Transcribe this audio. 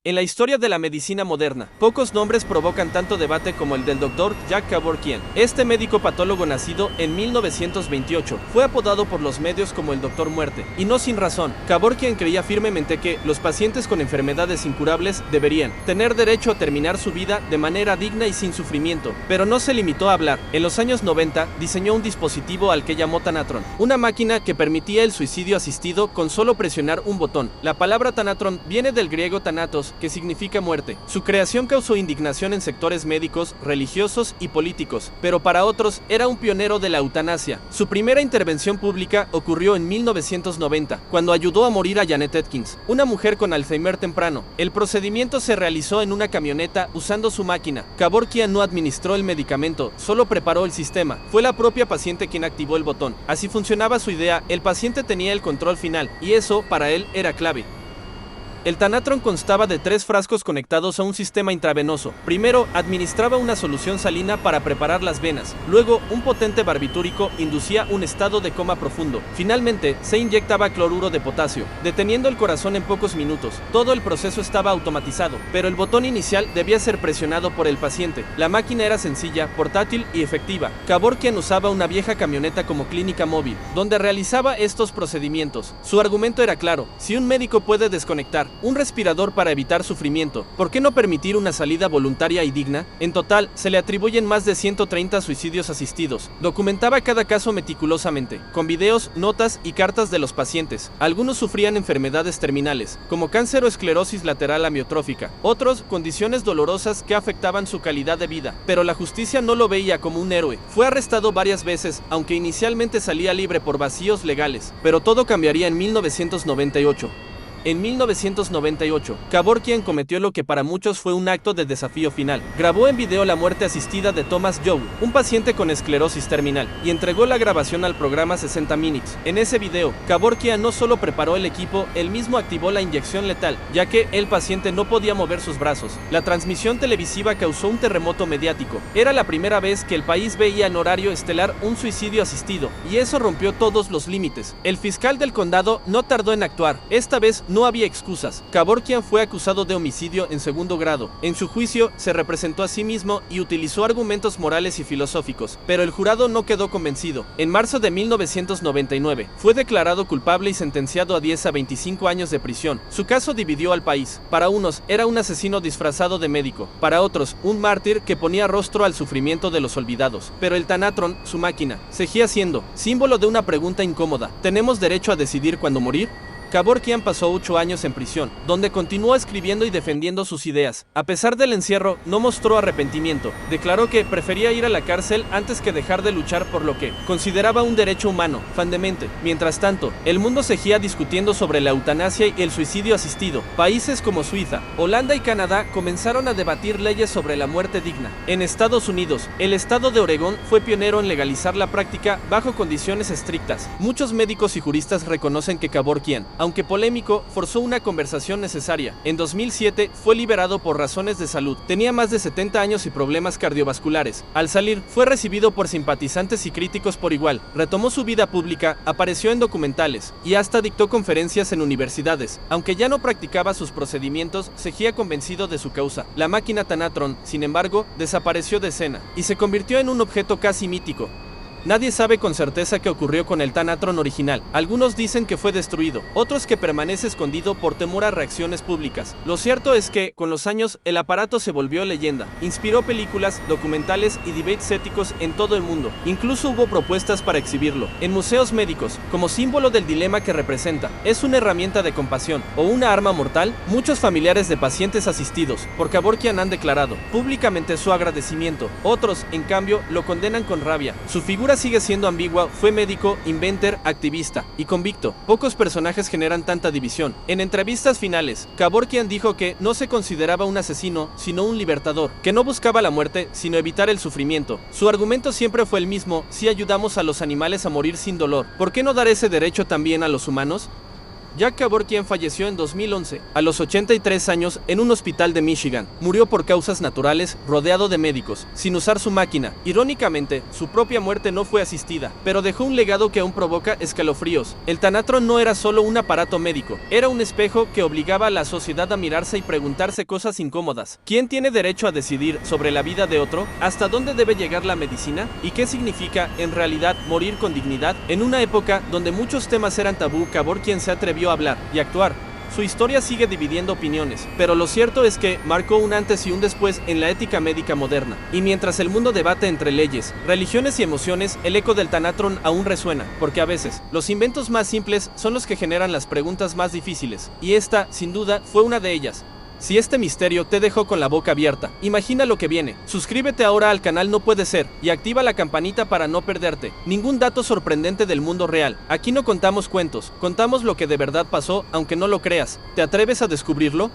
En la historia de la medicina moderna, pocos nombres provocan tanto debate como el del Dr. Jack Kevorkian. Este médico patólogo nacido en 1928 fue apodado por los medios como el Doctor Muerte, y no sin razón. Kevorkian creía firmemente que los pacientes con enfermedades incurables deberían tener derecho a terminar su vida de manera digna y sin sufrimiento, pero no se limitó a hablar. En los años 90 diseñó un dispositivo al que llamó Thanatron, una máquina que permitía el suicidio asistido con solo presionar un botón. La palabra Thanatron viene del griego thanatos, que significa muerte. Su creación causó indignación en sectores médicos, religiosos y políticos, pero para otros era un pionero de la eutanasia. Su primera intervención pública ocurrió en 1990, cuando ayudó a morir a Janet Atkins, una mujer con Alzheimer temprano. El procedimiento se realizó en una camioneta usando su máquina. Kevorkian no administró el medicamento, solo preparó el sistema. Fue la propia paciente quien activó el botón. Así funcionaba su idea, el paciente tenía el control final, y eso, para él, era clave. El Thanatron constaba de 3 frascos conectados a un sistema intravenoso. Primero, administraba una solución salina para preparar las venas. Luego, un potente barbitúrico inducía un estado de coma profundo. Finalmente, se inyectaba cloruro de potasio, deteniendo el corazón en pocos minutos. Todo el proceso estaba automatizado, pero el botón inicial debía ser presionado por el paciente. La máquina era sencilla, portátil y efectiva. Kevorkian usaba una vieja camioneta como clínica móvil, donde realizaba estos procedimientos. Su argumento era claro: si un médico puede desconectar un respirador para evitar sufrimiento, ¿por qué no permitir una salida voluntaria y digna? En total, se le atribuyen más de 130 suicidios asistidos. Documentaba cada caso meticulosamente, con videos, notas y cartas de los pacientes. Algunos sufrían enfermedades terminales, como cáncer o esclerosis lateral amiotrófica. Otros, condiciones dolorosas que afectaban su calidad de vida. Pero la justicia no lo veía como un héroe. Fue arrestado varias veces, aunque inicialmente salía libre por vacíos legales. Pero todo cambiaría en 1998. En 1998, Kevorkian cometió lo que para muchos fue un acto de desafío final. Grabó en video la muerte asistida de Thomas Joe, un paciente con esclerosis terminal, y entregó la grabación al programa 60 Minutes. En ese video, Kevorkian no solo preparó el equipo, él mismo activó la inyección letal, ya que el paciente no podía mover sus brazos. La transmisión televisiva causó un terremoto mediático. Era la primera vez que el país veía en horario estelar un suicidio asistido, y eso rompió todos los límites. El fiscal del condado no tardó en actuar. Esta vez no había excusas. Kevorkian fue acusado de homicidio en segundo grado. En su juicio, se representó a sí mismo y utilizó argumentos morales y filosóficos, pero el jurado no quedó convencido. En marzo de 1999, fue declarado culpable y sentenciado a 10 a 25 años de prisión. Su caso dividió al país. Para unos, era un asesino disfrazado de médico. Para otros, un mártir que ponía rostro al sufrimiento de los olvidados. Pero el Thanatron, su máquina, seguía siendo símbolo de una pregunta incómoda: ¿tenemos derecho a decidir cuándo morir? Kevorkian pasó 8 años en prisión, donde continuó escribiendo y defendiendo sus ideas. A pesar del encierro, no mostró arrepentimiento. Declaró que prefería ir a la cárcel antes que dejar de luchar por lo que consideraba un derecho humano, fundamental. Mientras tanto, el mundo seguía discutiendo sobre la eutanasia y el suicidio asistido. Países como Suiza, Holanda y Canadá comenzaron a debatir leyes sobre la muerte digna. En Estados Unidos, el estado de Oregón fue pionero en legalizar la práctica bajo condiciones estrictas. Muchos médicos y juristas reconocen que Kevorkian, aunque polémico, forzó una conversación necesaria. En 2007 fue liberado por razones de salud. Tenía más de 70 años y problemas cardiovasculares. Al salir, fue recibido por simpatizantes y críticos por igual. Retomó su vida pública, apareció en documentales y hasta dictó conferencias en universidades. Aunque ya no practicaba sus procedimientos, seguía convencido de su causa. La máquina Thanatron, sin embargo, desapareció de escena y se convirtió en un objeto casi mítico. Nadie sabe con certeza qué ocurrió con el Thanatron original. Algunos dicen que fue destruido, otros que permanece escondido por temor a reacciones públicas. Lo cierto es que, con los años, el aparato se volvió leyenda. Inspiró películas, documentales y debates éticos en todo el mundo. Incluso hubo propuestas para exhibirlo en museos médicos, como símbolo del dilema que representa. ¿Es una herramienta de compasión o una arma mortal? Muchos familiares de pacientes asistidos por Kevorkian han declarado públicamente su agradecimiento. Otros, en cambio, lo condenan con rabia. Su figura sigue siendo ambigua. Fue médico, inventor, activista y convicto. Pocos personajes generan tanta división. En entrevistas finales, Kevorkian dijo que no se consideraba un asesino, sino un libertador, que no buscaba la muerte, sino evitar el sufrimiento. Su argumento siempre fue el mismo: si ayudamos a los animales a morir sin dolor, ¿por qué no dar ese derecho también a los humanos? Jack Kevorkian falleció en 2011, a los 83 años, en un hospital de Michigan. Murió por causas naturales, rodeado de médicos, sin usar su máquina. Irónicamente, su propia muerte no fue asistida, pero dejó un legado que aún provoca escalofríos. El Thanatron no era solo un aparato médico, era un espejo que obligaba a la sociedad a mirarse y preguntarse cosas incómodas. ¿Quién tiene derecho a decidir sobre la vida de otro? ¿Hasta dónde debe llegar la medicina? ¿Y qué significa, en realidad, morir con dignidad? En una época donde muchos temas eran tabú, Kevorkian se atrevió a hablar y actuar. Su historia sigue dividiendo opiniones, pero lo cierto es que marcó un antes y un después en la ética médica moderna. Y mientras el mundo debate entre leyes, religiones y emociones, el eco del Thanatron aún resuena, porque a veces, los inventos más simples son los que generan las preguntas más difíciles, y esta, sin duda, fue una de ellas. Si este misterio te dejó con la boca abierta, imagina lo que viene. Suscríbete ahora al canal No Puede Ser y activa la campanita para no perderte ningún dato sorprendente del mundo real. Aquí no contamos cuentos, contamos lo que de verdad pasó, aunque no lo creas. ¿Te atreves a descubrirlo?